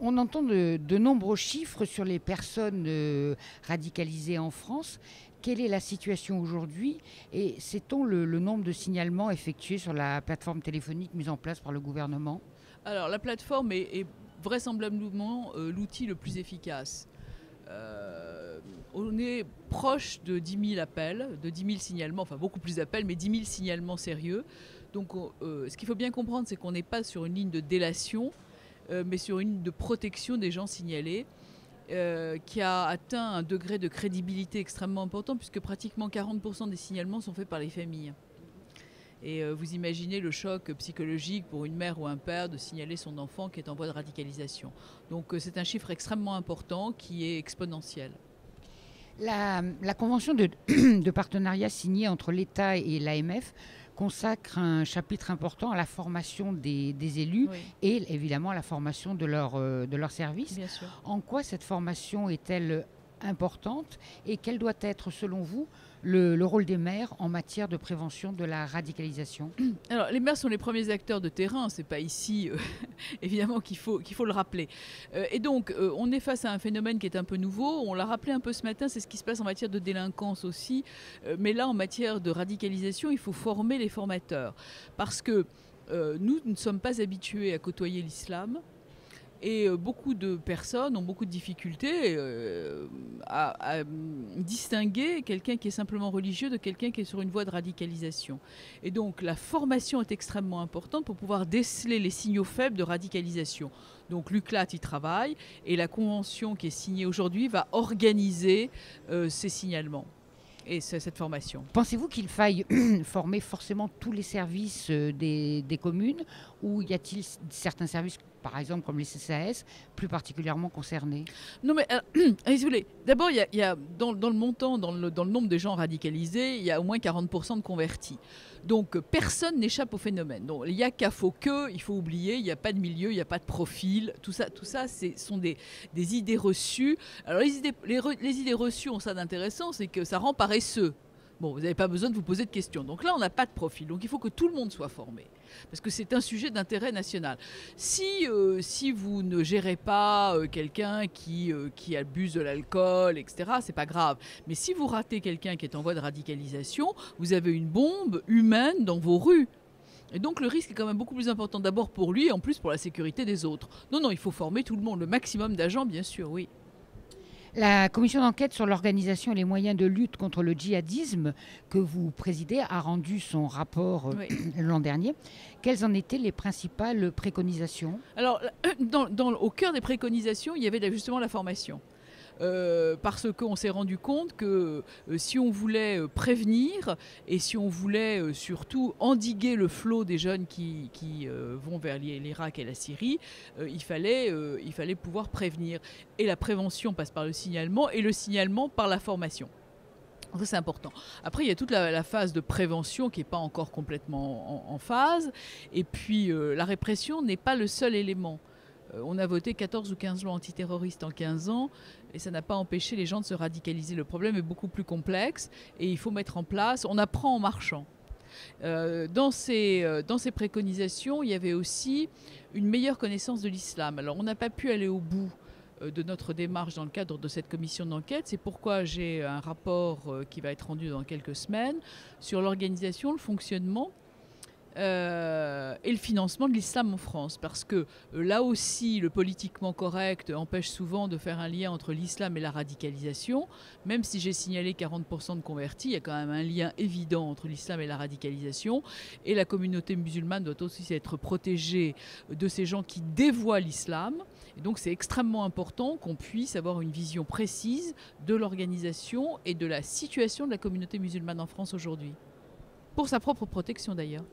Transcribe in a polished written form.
On entend de nombreux chiffres sur les personnes radicalisées en France. Quelle est la situation aujourd'hui et sait-on le nombre de signalements effectués sur la plateforme téléphonique mise en place par le gouvernement? Alors la plateforme est vraisemblablement l'outil le plus efficace. On est proche de 10 000 appels, de 10 000 signalements, enfin beaucoup plus d'appels, mais 10 000 signalements sérieux. Donc ce qu'il faut bien comprendre, c'est qu'on n'est pas sur une ligne de délation, mais sur une ligne de protection des gens signalés, qui a atteint un degré de crédibilité extrêmement important, puisque pratiquement 40% des signalements sont faits par les familles. Et vous imaginez le choc psychologique pour une mère ou un père de signaler son enfant qui est en voie de radicalisation. Donc c'est un chiffre extrêmement important qui est exponentiel. La convention de partenariat signée entre l'État et l'AMF consacre un chapitre important à la formation des élus Oui, et évidemment à la formation de leur service. bien sûr. En quoi cette formation est-elle importante et quel doit être, selon vous, le rôle des maires en matière de prévention de la radicalisation? Alors, les maires sont les premiers acteurs de terrain, c'est pas ici, évidemment, qu'il faut le rappeler. Et donc, on est face à un phénomène qui est un peu nouveau, on l'a rappelé un peu ce matin, c'est ce qui se passe en matière de délinquance aussi, mais là, en matière de radicalisation, il faut former les formateurs. Parce que nous ne sommes pas habitués à côtoyer l'islam. Et beaucoup de personnes ont beaucoup de difficultés à distinguer quelqu'un qui est simplement religieux de quelqu'un qui est sur une voie de radicalisation. Et donc la formation est extrêmement importante pour pouvoir déceler les signaux faibles de radicalisation. Donc l'UCLAT y travaille et la convention qui est signée aujourd'hui va organiser ces signalements et cette formation. Pensez-vous qu'il faille former forcément tous les services des communes ou y a-t-il certains services, par exemple comme les CCAS, plus particulièrement concernés? Non mais, si vous voulez, d'abord il y a dans le montant, dans le nombre de gens radicalisés, il y a au moins 40% de convertis. Donc personne n'échappe au phénomène. Donc il n'y a qu'à il faut oublier, il n'y a pas de milieu, il n'y a pas de profil. Tout ça sont des idées reçues. Alors les idées reçues ont ça d'intéressant, c'est que ça rend paresseux. Bon, vous n'avez pas besoin de vous poser de questions. Donc là, on n'a pas de profil. Donc il faut que tout le monde soit formé. Parce que c'est un sujet d'intérêt national. Si vous ne gérez pas quelqu'un qui abuse de l'alcool, etc., c'est pas grave. Mais si vous ratez quelqu'un qui est en voie de radicalisation, vous avez une bombe humaine dans vos rues. Et donc le risque est quand même beaucoup plus important d'abord pour lui et en plus pour la sécurité des autres. Non, il faut former tout le monde, le maximum d'agents, bien sûr, oui. La commission d'enquête sur l'organisation et les moyens de lutte contre le djihadisme que vous présidez a rendu son rapport Oui. l'an dernier. Quelles en étaient les principales préconisations? Alors, au cœur des préconisations, il y avait justement la formation. Parce qu'on s'est rendu compte que si on voulait prévenir et si on voulait surtout endiguer le flot des jeunes qui vont vers l'Irak et la Syrie, il fallait pouvoir prévenir. Et la prévention passe par le signalement et le signalement par la formation. Ça, c'est important. Après, il y a toute la phase de prévention qui n'est pas encore complètement en phase. Et puis, la répression n'est pas le seul élément. On a voté 14 ou 15 lois antiterroristes en 15 ans et ça n'a pas empêché les gens de se radicaliser. Le problème est beaucoup plus complexe et il faut mettre en place, on apprend en marchant. Dans ces préconisations, il y avait aussi une meilleure connaissance de l'islam. Alors on n'a pas pu aller au bout de notre démarche dans le cadre de cette commission d'enquête. C'est pourquoi j'ai un rapport qui va être rendu dans quelques semaines sur l'organisation, le fonctionnement et le financement de l'islam en France. Parce que là aussi, le politiquement correct empêche souvent de faire un lien entre l'islam et la radicalisation. Même si j'ai signalé 40% de convertis, il y a quand même un lien évident entre l'islam et la radicalisation. Et la communauté musulmane doit aussi être protégée de ces gens qui dévoient l'islam. Et donc c'est extrêmement important qu'on puisse avoir une vision précise de l'organisation et de la situation de la communauté musulmane en France aujourd'hui. Pour sa propre protection d'ailleurs.